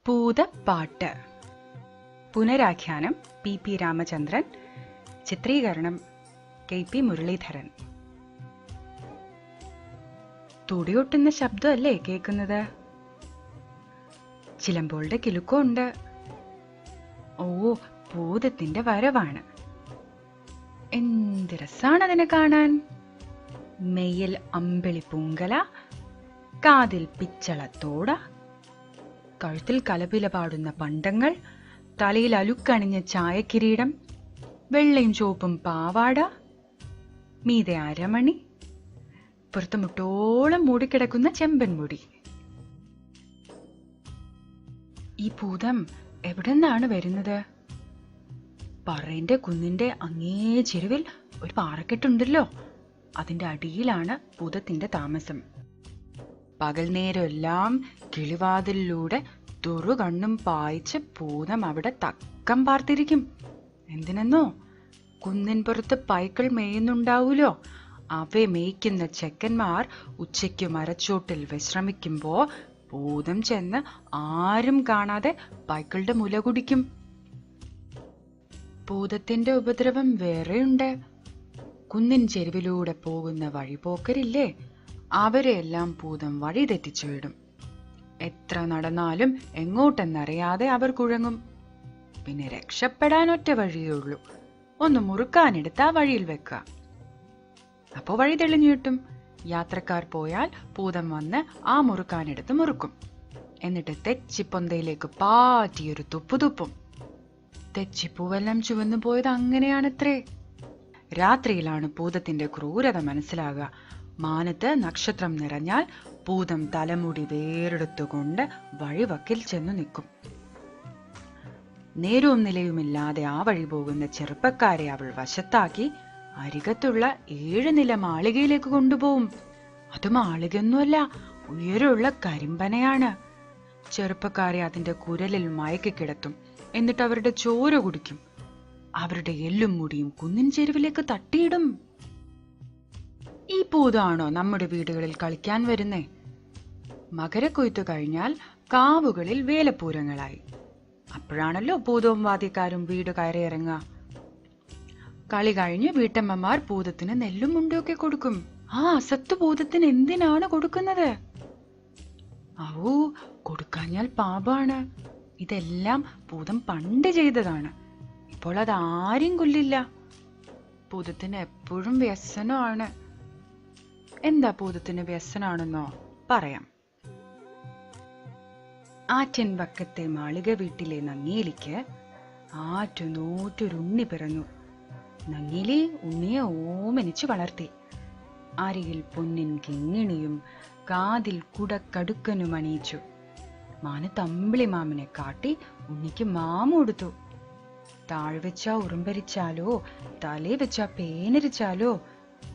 Poothappattu. പുനരാഖ്യാനം P Ramachandran. ചിത്രീകരണം K Muraleedharan. തുടിയൊട്ടുന്ന ശബ്ദമല്ലേ കേൾക്കുന്നത്? ചിലമ്പോളുടെ കിലുക്കമുണ്ട്. ഓ, ഭൂതത്തിന്റെ വരവാണ്. എന്ത് രസാണ് അതിനെ കാണാൻ. മെയ്യിൽ അമ്പിളി പൂങ്കല, കാതിൽ പിച്ചളത്തോട, കഴുത്തിൽ കലപില പാടുന്ന പണ്ടങ്ങൾ, തലയിൽ അലുക്കണിഞ്ഞ ചായക്കിരീടം, വെള്ളയും ചുവപ്പും പാവാട, മീതെ അരമണി, പുറത്തുമുട്ടോളം മൂടിക്കിടക്കുന്ന ചെമ്പൻ മുടി. ഈ ഭൂതം എവിടെ നിന്നാണ് വരുന്നത്? പറയിന്റെ കുന്നിന്റെ അങ്ങേ ചെരുവിൽ ഒരു പാറക്കെട്ടുണ്ടല്ലോ, അതിന്റെ അടിയിലാണ് ഭൂതത്തിന്റെ താമസം. പകൽ നേരമെല്ലാം കിളിവാതിലൂടെ തുറു-കണ്ണും പായിച്ച് ഭൂതം അവിടെ തക്കം പാർത്തിരിക്കും. എന്തിനെന്നോ, കുന്നിൻ പുറത്ത് പൈക്കൾ മേയുന്നുണ്ടാവൂലോ, അവയെ മേയ്ക്കുന്ന ചെക്കന്മാർ ഉച്ചയ്ക്ക് മരച്ചോട്ടിൽ വിശ്രമിക്കുമ്പോ ഭൂതം ചെന്ന് ആരും കാണാതെ പൈക്കളുടെ മുല കുടിക്കും. ഭൂതത്തിന്റെ ഉപദ്രവം വേറെയുണ്ട്. കുന്നിൻ ചെരുവിലൂടെ പോകുന്ന വഴിപോക്കരില്ലേ, അവരെയെല്ലാം ഭൂതം വഴി തെറ്റിച്ചു വിടും. എത്ര നടന്നാലും എങ്ങോട്ടെന്നറിയാതെ അവർ കുഴങ്ങും. പിന്നെ രക്ഷപ്പെടാൻ ഒറ്റ വഴിയേ ഉള്ളൂ, ഒന്ന് മുറുക്കാനെടുത്ത് ആ വഴിയിൽ വെക്കുക. അപ്പോ വഴി തെളിഞ്ഞു കിട്ടും. യാത്രക്കാർ പോയാൽ ഭൂതം വന്ന് ആ മുറുക്കാനെടുത്ത് മുറുക്കും. എന്നിട്ട് തെച്ചിപ്പൊന്തയിലേക്ക് പാറ്റിയൊരു തുപ്പുതുപ്പും. തെച്ചിപ്പൂവെല്ലാം ചുവന്നു പോയത് അങ്ങനെയാണത്രേ. രാത്രിയിലാണ് ഭൂതത്തിന്റെ ക്രൂരത മനസ്സിലാകുക. മാനത്ത് നക്ഷത്രം നിറഞ്ഞാൽ ഭൂതം തലമുടി വേറെടുത്തുകൊണ്ട് വഴിവക്കിൽ ചെന്നു നിൽക്കും. നേരവും നിലയുമില്ലാതെ ആ വഴി പോകുന്ന ചെറുപ്പക്കാരെ അവൾ വശത്താക്കി അരികത്തുള്ള 7 നില മാളികയിലേക്ക് കൊണ്ടുപോകും. അത് മാളികയൊന്നുമല്ല, ഉയരമുള്ള കരിമ്പനയാണ്. ചെറുപ്പക്കാരെ അതിന്റെ കുരലിൽ മയക്കി കിടത്തും. എന്നിട്ട് അവരുടെ ചോര കുടിക്കും. അവരുടെ എല്ലും മുടിയും കുന്നിൻ ചെരുവിലേക്ക് തട്ടിയിടും. ഈ ഭൂതമാണോ നമ്മുടെ വീടുകളിൽ കളിക്കാൻ വരുന്നേ? മകരക്കൊയ്ത്തു കഴിഞ്ഞാൽ കാവുകളിൽ വേലപ്പൂരങ്ങളായി. അപ്പോഴാണല്ലോ ഭൂതവും വാദ്യക്കാരും വീട് കയറിയിറങ്ങുക. കളി കഴിഞ്ഞ് വീട്ടമ്മമാർ ഭൂതത്തിന് നെല്ലും മുണ്ടൊക്കെ കൊടുക്കും. ആ അസത്ത് ഭൂതത്തിന് എന്തിനാണ് കൊടുക്കുന്നത്? ഔ, കൊടുക്കാഞ്ഞാൽ പാപാണ്. ഇതെല്ലാം ഭൂതം പണ്ട് ചെയ്തതാണ്. ഇപ്പോൾ അത് ആരും കൊല്ലില്ല. ഭൂതത്തിന് എപ്പോഴും വ്യസനമാണ്. എന്താ ഭൂതത്തിന് വ്യസനാണെന്നോ പറയാം. ആറ്റിൻ വക്കത്തെ മാളിക വീട്ടിലെ നങ്ങേലിക്ക് ആറ്റുനൂറ്റൊരുണ്ണി പിറന്നു. നങ്ങേലി ഉണ്ണിയെ ഓമനിച്ചു വളർത്തി. അരിയിൽ പൊന്നിൻ കിങ്ങിണിയും കാതിൽ കുടക്കടുക്കനും അണിയിച്ചു. മാനത്തമ്പിളി മാമനെ കാട്ടി ഉണ്ണിക്ക് മാമ കൊടുത്തു. താഴ്വെച്ചാ ഉറുമ്പരിച്ചാലോ, തലേ വെച്ചാ പേനരിച്ചാലോ,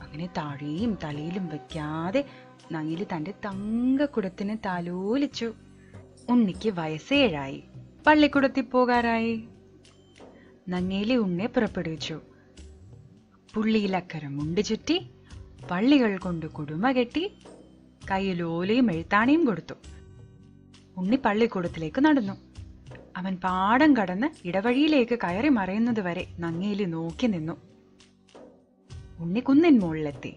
അങ്ങനെ താഴെയും തലയിലും വെക്കാതെ നങ്ങേലി തന്റെ തങ്കക്കുടത്തിന് താലോലിച്ചു. ഉണ്ണിക്ക് വയസ്സേഴായി. പള്ളിക്കുടത്തിൽ പോകാറായി. നങ്ങേലി ഉണ്ണിയെ പുറപ്പെടുവിച്ചു. പുള്ളിയിലക്കര മുണ്ട് ചുറ്റി, പള്ളികൾ കൊണ്ട് കുടുമ കെട്ടി, കയ്യിൽ ഓലയും എഴുത്താണിയും കൊടുത്തു. ഉണ്ണി പള്ളിക്കൂടത്തിലേക്ക് നടന്നു. അവൻ പാടം കടന്ന് ഇടവഴിയിലേക്ക് കയറി മറയുന്നത് വരെ നങ്ങേലി നോക്കി നിന്നു. ഉണ്ണി കുന്നിൻ മുകളിലെത്തി.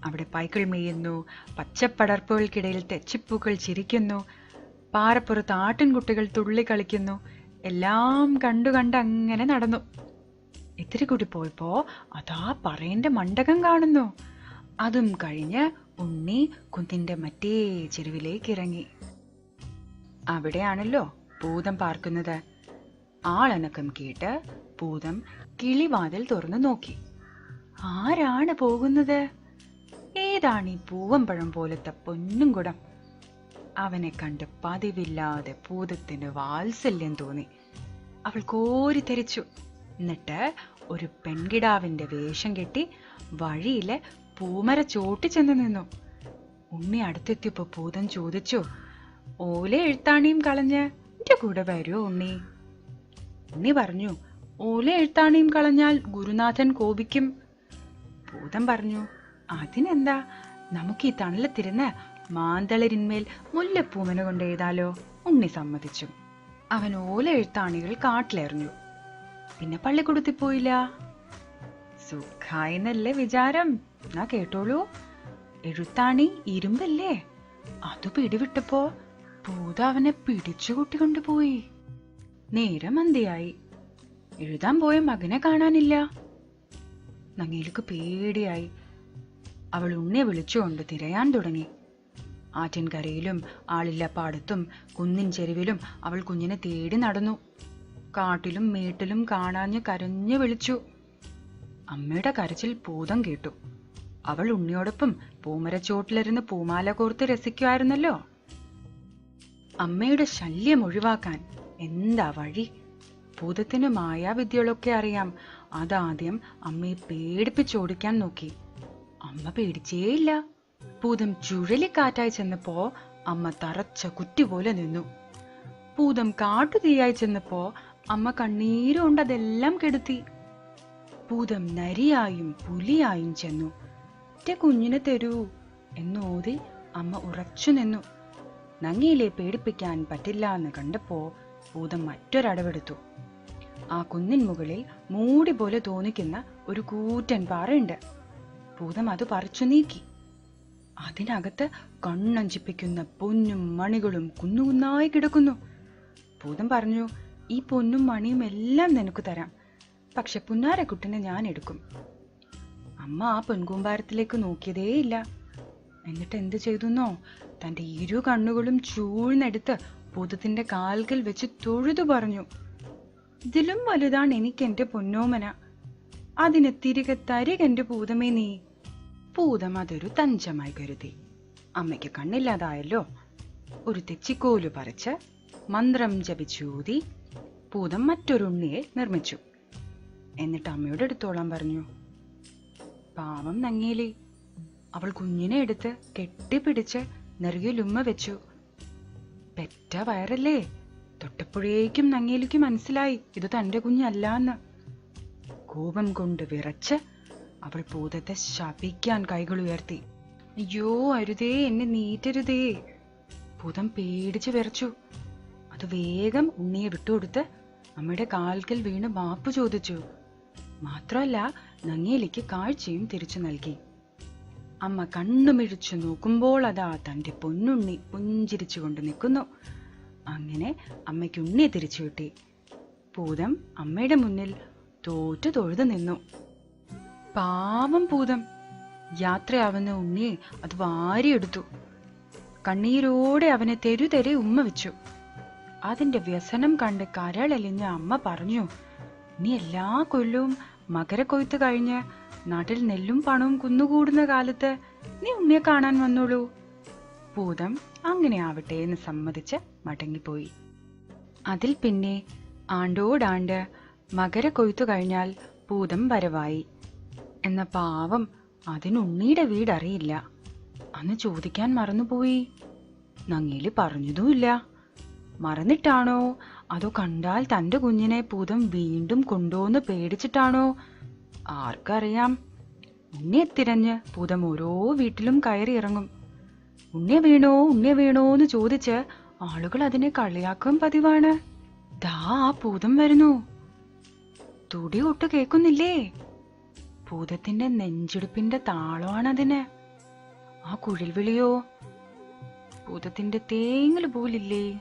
അവിടെ പൈക്കൾ മെയ്യുന്നു. പച്ചപ്പടർപ്പുകൾക്കിടയിൽ തെച്ചിപ്പൂക്കൾ ചിരിക്കുന്നു. പാറപ്പുറത്ത് ആട്ടിൻകുട്ടികൾ തുള്ളി കളിക്കുന്നു. എല്ലാം കണ്ടു അങ്ങനെ നടന്നു. ഇത്തിരി കൂടി പോയപ്പോ അതാ പറയന്റെ മണ്ഡകം കാണുന്നു. അതും കഴിഞ്ഞ് ഉണ്ണി കുന്നിന്റെ മറ്റേ ചെരുവിലേക്ക് ഇറങ്ങി. അവിടെയാണല്ലോ ഭൂതം പാർക്കുന്നത്. ആളനക്കം കേട്ട് ഭൂതം കിളിവാതിൽ തുറന്നു നോക്കി. ആരാണ് പോകുന്നത്? ഏതാണ് ഈ പൂവമ്പഴം പോലത്തെ പൊന്നും കുടം? അവനെ കണ്ട് പതിവില്ലാതെ ഭൂതത്തിന് വാത്സല്യം തോന്നി. അവൾ കോരിത്തെരിച്ചു. എന്നിട്ട് ഒരു പെൺകിടാവിന്റെ വേഷം കെട്ടി വഴിയിലെ പൂമര ചോട്ടി ചെന്ന് നിന്നു. ഉണ്ണി അടുത്തെത്തിയപ്പോ ഭൂതം ചോദിച്ചു, ഓല എഴുത്താണിയും കളഞ്ഞ് എന്റെ കൂടെ വരുമോ ഉണ്ണി? ഉണ്ണി പറഞ്ഞു, ഓല എഴുത്താണിയും കളഞ്ഞാൽ ഗുരുനാഥൻ കോപിക്കും. ഭൂതം പറഞ്ഞു, അതിനെന്താ, നമുക്ക് ഈ തണലത്തിരുന്ന് മാന്തളിരിന്മേൽ മുല്ലപ്പൂമന കൊണ്ട് എഴുതാലോ. ഉണ്ണി സമ്മതിച്ചു. അവൻ ഓല എഴുത്താണികൾ കാട്ടിലെറിഞ്ഞു. പിന്നെ പള്ളിക്കൂടത്തിൽ പോയില്ല. സുഖായിന്നല്ലേ വിചാരം? എന്നാ കേട്ടോളൂ. എഴുത്താണി ഇരുമ്പല്ലേ, അത് പിടിവിട്ടപ്പോ ഭൂതം അവനെ പിടിച്ചു കൂട്ടിക്കൊണ്ടുപോയി. നേരം മന്തിയായി. എഴുതാൻ പോയ മകനെ കാണാനില്ല. നങ്ങേലിക്ക് പേടിയായി. അവൾ ഉണ്ണിയെ വിളിച്ചുകൊണ്ട് തിരയാൻ തുടങ്ങി. ആറ്റിൻകരയിലും ആളില്ല പാടത്തും കുന്നിൻ ചെരുവിലും അവൾ കുഞ്ഞിനെ തേടി നടന്നു. കാട്ടിലും മേട്ടിലും കാണാഞ്ഞ് കരഞ്ഞു വിളിച്ചു. അമ്മയുടെ കരച്ചിൽ ഭൂതം കേട്ടു. അവൾ ഉണ്ണിയോടൊപ്പം പൂമരച്ചോട്ടിലിരുന്ന് പൂമാല കോർത്ത് രസിക്കുമായിരുന്നല്ലോ. അമ്മയുടെ ശല്യം ഒഴിവാക്കാൻ എന്താ വഴി? ഭൂതത്തിന് മായാവിദ്യകളൊക്കെ അറിയാം. അതാദ്യം അമ്മയെ പേടിപ്പിച്ചോടിക്കാൻ നോക്കി. അമ്മ പേടിച്ചേയില്ല. ഭൂതം ചുഴലിക്കാറ്റായി ചെന്നപ്പോ അമ്മ തറച്ച കുറ്റി പോലെ നിന്നു. ഭൂതം കാട്ടുതീയായി ചെന്നപ്പോ അമ്മ കണ്ണീരുകൊണ്ട് അതെല്ലാം കെടുത്തി. ഭൂതം നരിയായും പുലിയായും ചെന്നു. "എന്റെ കുഞ്ഞിനെ തരൂ" എന്നോതി അമ്മ ഉറച്ചു നിന്നു. നങ്ങിയിലെ പേടിപ്പിക്കാൻ പറ്റില്ല എന്ന് കണ്ടപ്പോ ഭൂതം മറ്റൊരടവെടുത്തു. ആ കുന്നിൻ മുകളിൽ മൂടി പോലെ തോന്നിക്കുന്ന ഒരു കൂറ്റൻ പാറയുണ്ട്. ഭൂതം അത് പറിച്ചു നീക്കി. അതിനകത്ത് കണ്ണഞ്ചിപ്പിക്കുന്ന പൊന്നും മണികളും കുന്നുകുന്നായി കിടക്കുന്നു. ഭൂതം പറഞ്ഞു, "ഈ പൊന്നും മണിയും എല്ലാം നിനക്ക് തരാം, പക്ഷെ പുന്നാരക്കുട്ടിനെ ഞാൻ എടുക്കും." അമ്മ ആ പൊൻകൂമ്പാരത്തിലേക്ക് നോക്കിയതേയില്ല. എന്നിട്ട് എന്ത് ചെയ്തുന്നോ, തന്റെ ഇരു കണ്ണുകളും ചൂഴ്ന്നെടുത്ത് ഭൂതത്തിന്റെ കാൽക്കൽ വെച്ച് തൊഴുതു പറഞ്ഞു, "ഇതിലും വലുതാണ് എനിക്ക് എന്റെ പൊന്നോമന. അതിനെ തിരികെ തരികെന്റെ ഭൂതമേ നീ." ഭൂതം അതൊരു തഞ്ചമായി കരുതി. അമ്മയ്ക്ക് കണ്ണില്ലാതായല്ലോ. ഒരു തെച്ചിക്കോലു പറിച്ച് മന്ത്രം ജപിച്ചൂതി ഭൂതം മറ്റൊരുണ്ണിയെ നിർമ്മിച്ചു. എന്നിട്ട് അമ്മയോട് എടുത്തോളാൻ പറഞ്ഞു. പാവം നങ്ങേലി. അവൾ കുഞ്ഞിനെ എടുത്ത് കെട്ടിപ്പിടിച്ച് നെറുകിലുമ്മ വെച്ചു. പെറ്റ വയറല്ലേ. തൊട്ടപ്പോഴേക്കും നങ്ങേലിക്ക് മനസ്സിലായി ഇത് തന്റെ കുഞ്ഞല്ലാന്ന്. കോപം കൊണ്ട് വിറച്ച് അവൾ ഭൂതത്തെ ശപിക്കാൻ കൈകൾ ഉയർത്തി. "അയ്യോ, അരുതേ, എന്നെ നീറ്റരുതേ." ഭൂതം പേടിച്ച് വിറച്ചു. അത് വേഗം ഉണ്ണിയെ വിട്ടുകൊടുത്ത് അമ്മയുടെ കാൽക്കൽ വീണ് മാപ്പ് ചോദിച്ചു. മാത്രമല്ല, നങ്ങേലിക്ക് കാഴ്ചയും തിരിച്ചു നൽകി. അമ്മ കണ്ണുമിഴിച്ചു നോക്കുമ്പോൾ അതാ തന്റെ പൊന്നുണ്ണി പുഞ്ചിരിച്ചുകൊണ്ട് നിൽക്കുന്നു. അങ്ങനെ അമ്മയ്ക്ക് ഉണ്ണിയെ തിരിച്ചു കിട്ടി. ഭൂതം അമ്മയുടെ മുന്നിൽ തോറ്റു തൊഴുതു നിന്നു. പാവം ഭൂതം. യാത്രയാവുന്ന ഉണ്ണിയെ അത് വാരിയെടുത്തു. കണ്ണീരോടെ അവനെ തെരുതെരെ ഉമ്മ വെച്ചു. അതിന്റെ വ്യസനം കണ്ട് കരളലിഞ്ഞ അമ്മ പറഞ്ഞു, "നീ എല്ലാ കൊല്ലവും മകരക്കൊയ്ത്ത് കഴിഞ്ഞ് നാട്ടിൽ നെല്ലും പണവും കുന്നുകൂടുന്ന കാലത്ത് നീ ഉണ്ണിയെ കാണാൻ വന്നോളൂ." ഭൂതം അങ്ങനെ ആവട്ടെ എന്ന് സമ്മതിച്ച് മടങ്ങിപ്പോയി. അതിൽ പിന്നെ ആണ്ടോടാണ്ട് മകരക്കൊയ്ത്തു കഴിഞ്ഞാൽ ഭൂതം വരവായി. എന്ന പാവം അതിനുണ്ണിയുടെ വീടറിയില്ല. അന്ന് ചോദിക്കാൻ മറന്നുപോയി. നങ്ങേലി പറഞ്ഞതുമില്ല. മറന്നിട്ടാണോ അതോ കണ്ടാൽ തന്റെ കുഞ്ഞിനെ ഭൂതം വീണ്ടും കൊണ്ടുവന്ന് പേടിച്ചിട്ടാണോ ആർക്കറിയാം. ഉണ്ണിയെ തിരഞ്ഞ് ഭൂതം ഓരോ വീട്ടിലും കയറി ഇറങ്ങും. "ഉണ്ണിയെ വീണോ, ഉണ്ണിയെ വീണോ" എന്ന് ചോദിച്ച് ആളുകൾ അതിനെ കളിയാക്കും പതിവാണ്. ദാ ആ ഭൂതം വരുന്നു. തുടി ഒട്ട് കേൾക്കുന്നില്ലേ? ഭൂതത്തിന്റെ നെഞ്ചിടിപ്പിന്റെ താളമാണതിന്. ആ കുഴൽ വിളിയോ ഭൂതത്തിന്റെ തേങ്ങല് പോലില്ലേ?